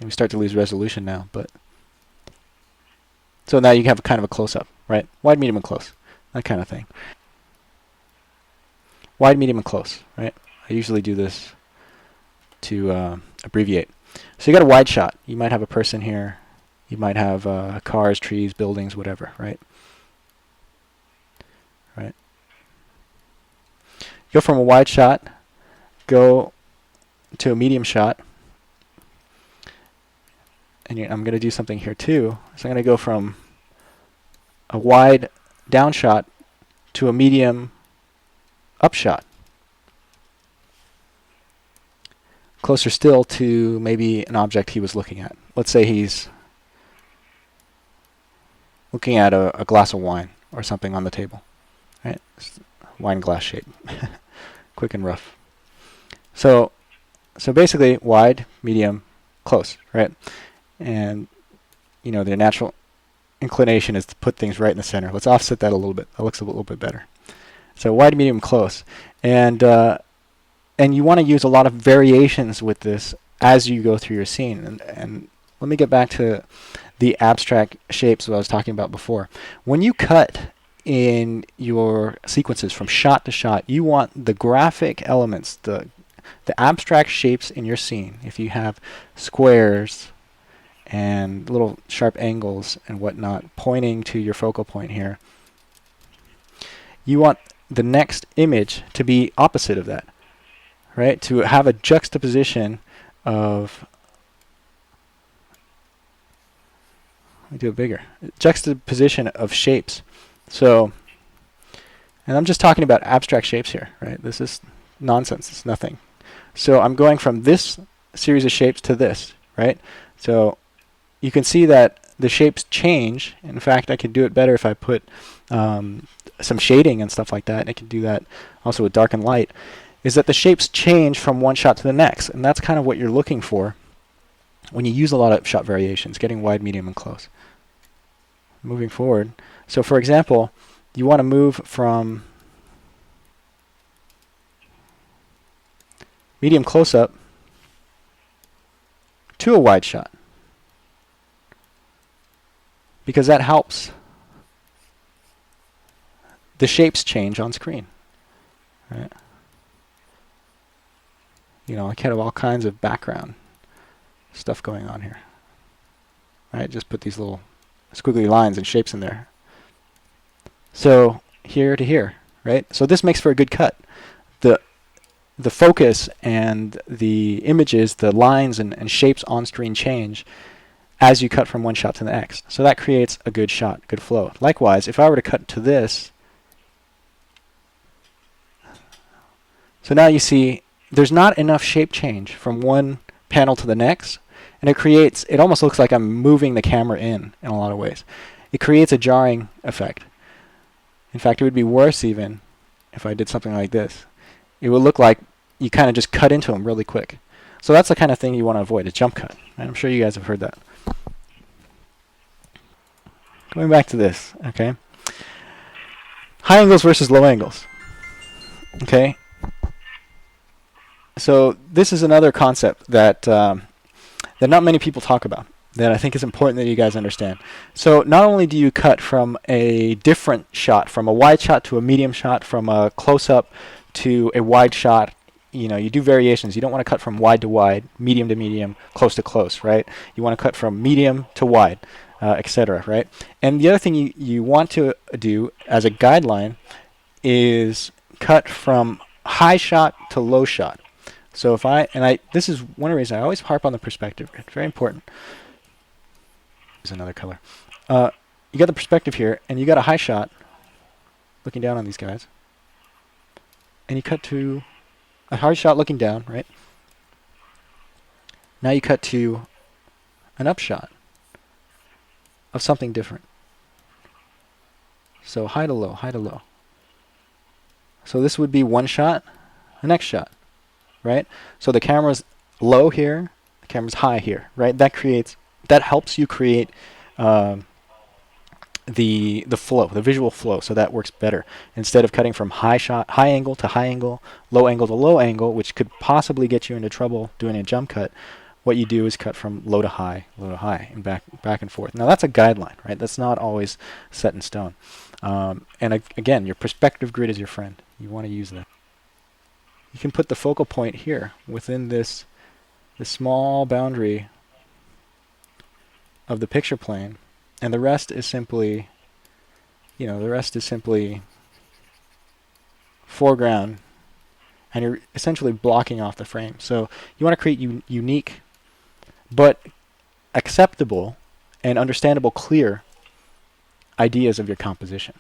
And we start to lose resolution now, but so now you have kind of a close-up, right? Wide, medium, and close, that kind of thing. Wide, medium, and close, right? I usually do this to abbreviate. So you got a wide shot. You might have a person here. You might have cars, trees, buildings, whatever, right? Right. Go from a wide shot, go to a medium shot, and I'm going to do something here too. So I'm going to go from a wide down shot to a medium up shot. Closer still to maybe an object he was looking at. Let's say he's looking at a glass of wine or something on the table, right? Wine glass shape, quick and rough. So basically wide, medium, close, right? And you know the natural inclination is to put things right in the center. Let's offset that a little bit. That looks a little bit better. So wide, medium, close, and you want to use a lot of variations with this as you go through your scene. And let me get back to the abstract shapes that I was talking about before. When you cut in your sequences from shot to shot, you want the graphic elements, the abstract shapes in your scene. If you have squares and little sharp angles and whatnot pointing to your focal point here, you want the next image to be opposite of that, right? To have a juxtaposition of, let me do it bigger, juxtaposition of shapes. So, and I'm just talking about abstract shapes here, right? This is nonsense, it's nothing. So I'm going from this series of shapes to this, right? So you can see that the shapes change. In fact, I could do it better if I put some shading and stuff like that, and I can do that also with dark and light, is that the shapes change from one shot to the next, and that's kind of what you're looking for when you use a lot of shot variations, getting wide, medium, and close. Moving forward, so for example, you want to move from medium close-up to a wide shot, because that helps the shapes change on screen, right? You know, I can have all kinds of background stuff going on here, right? Just put these little squiggly lines and shapes in there. So here to here, right? So this makes for a good cut. The focus and the images, the lines and shapes on screen change as you cut from one shot to the next. So that creates a good shot, good flow. Likewise, if I were to cut to this, so now you see there's not enough shape change from one panel to the next, and it almost looks like I'm moving the camera in a lot of ways. It creates a jarring effect. In fact, it would be worse even if I did something like this. It would look like you kind of just cut into them really quick. So that's the kind of thing you want to avoid, a jump cut. And I'm sure you guys have heard that. Going back to this, okay? High angles versus low angles. Okay? So this is another concept that that not many people talk about, that I think is important that you guys understand. So not only do you cut from a different shot, from a wide shot to a medium shot, from a close-up to a wide shot, you know, you do variations. You don't want to cut from wide to wide, medium to medium, close to close, right? You want to cut from medium to wide, etc., right? And the other thing you want to do as a guideline is cut from high shot to low shot. So if this is one of the reasons I always harp on the perspective. It's very important. Here's another color. You got the perspective here, and you got a high shot looking down on these guys. And you cut to a hard shot looking down, right? Now you cut to an upshot of something different. So high to low, high to low. So this would be one shot, the next shot, right? So the camera's low here, the camera's high here, right? That helps you create the flow, the visual flow, so that works better. Instead of cutting from high angle to high angle, low angle to low angle, which could possibly get you into trouble doing a jump cut, what you do is cut from low to high, and back and forth. Now that's a guideline, right? That's not always set in stone. Again, your perspective grid is your friend. You want to use that. You can put the focal point here within this small boundary of the picture plane, and the rest is simply, foreground, and you're essentially blocking off the frame. So you want to create unique but acceptable and understandable, clear ideas of your composition.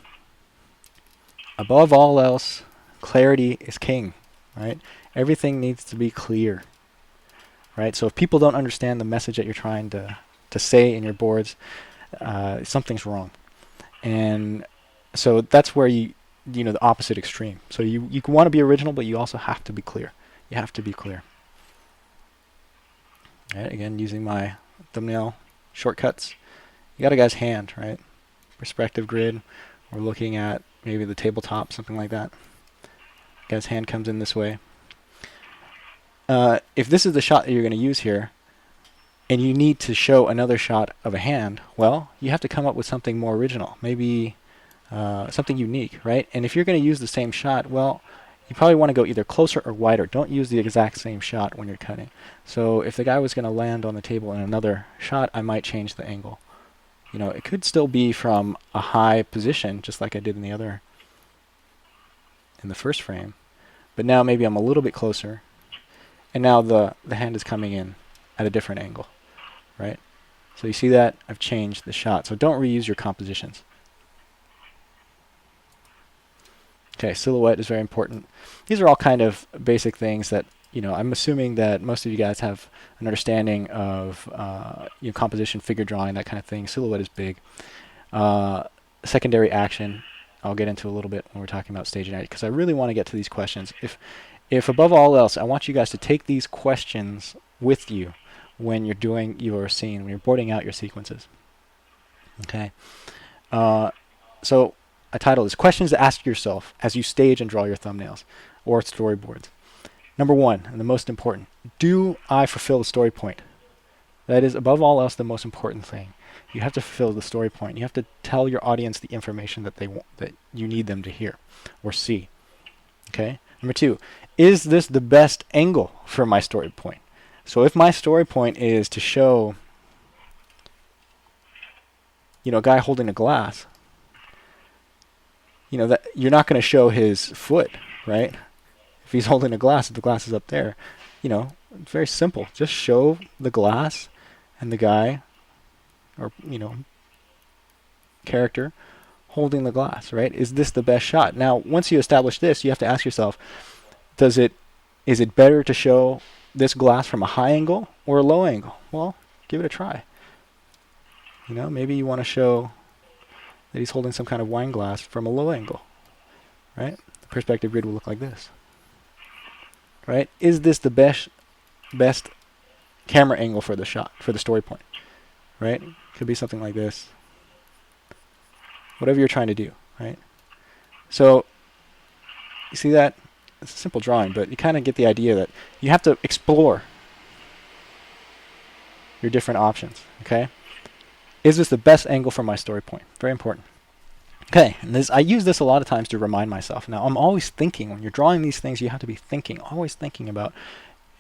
Above all else, clarity is king, right? Everything needs to be clear, right? So if people don't understand the message that you're trying to say in your boards, something's wrong. And so that's where the opposite extreme. So you want to be original, but you also have to be clear. You have to be clear. Right, again, using my thumbnail shortcuts. You got a guy's hand, right? Perspective grid. We're looking at maybe the tabletop, something like that. Guy's hand comes in this way. If this is the shot that you're going to use here, and you need to show another shot of a hand, well, you have to come up with something more original, maybe something unique, right? And if you're going to use the same shot, well, you probably want to go either closer or wider. Don't use the exact same shot when you're cutting. So if the guy was going to land on the table in another shot, I might change the angle. It could still be from a high position, just like I did in the first frame. But now maybe I'm a little bit closer, and now the hand is coming in at a different angle, right? So you see that? I've changed the shot. So don't reuse your compositions. Okay, silhouette is very important. These are all kind of basic things that, I'm assuming that most of you guys have an understanding of composition, figure drawing, that kind of thing. Silhouette is big. Secondary action, I'll get into a little bit when we're talking about staging, because I really want to get to these questions. If above all else, I want you guys to take these questions with you when you're doing your scene, when you're boarding out your sequences. Okay. So I titled this Questions to Ask Yourself as You Stage and Draw Your Thumbnails or Storyboards. Number one, and the most important, do I fulfill the story point? That is, above all else, the most important thing. You have to fulfill the story point. You have to tell your audience the information that that you need them to hear or see. Okay. Number two, is this the best angle for my story point? So if my story point is to show, a guy holding a glass, that you're not going to show his foot, right? If he's holding a glass, if the glass is up there, it's very simple. Just show the glass and the guy, or character holding the glass, right? Is this the best shot? Now, once you establish this, you have to ask yourself, is it better to show this glass from a high angle or a low angle? Well, give it a try. Maybe you want to show that he's holding some kind of wine glass from a low angle, right? The perspective grid will look like this, right? Is this the best camera angle for the shot, for the story point, right? Could be something like this. Whatever you're trying to do, right? So, you see that? It's a simple drawing, but you kind of get the idea that you have to explore your different options, okay? Is this the best angle for my story point? Very important. Okay, and I use this a lot of times to remind myself. Now, I'm always thinking, when you're drawing these things, you have to be thinking, always thinking about,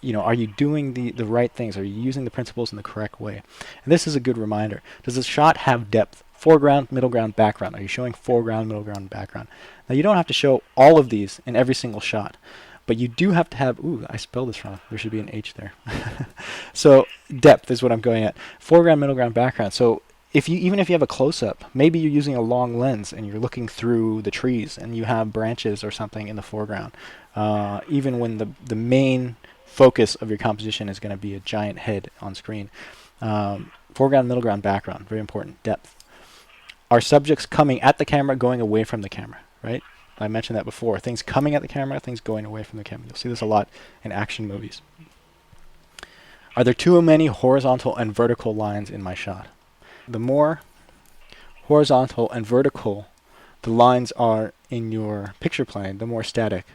are you doing the right things? Are you using the principles in the correct way? And this is a good reminder. Does the shot have depth? Foreground, middle ground, background. Are you showing foreground, middle ground, background? Now, you don't have to show all of these in every single shot, but you do have to have, I spelled this wrong. There should be an H there. So depth is what I'm going at. Foreground, middle ground, background. So even if you have a close-up, maybe you're using a long lens and you're looking through the trees and you have branches or something in the foreground, even when the main focus of your composition is going to be a giant head on screen. Foreground, middle ground, background, very important. Depth. Are subjects coming at the camera, going away from the camera, right? I mentioned that before. Things coming at the camera, things going away from the camera. You'll see this a lot in action movies. Are there too many horizontal and vertical lines in my shot? The more horizontal and vertical the lines are in your picture plane, the more static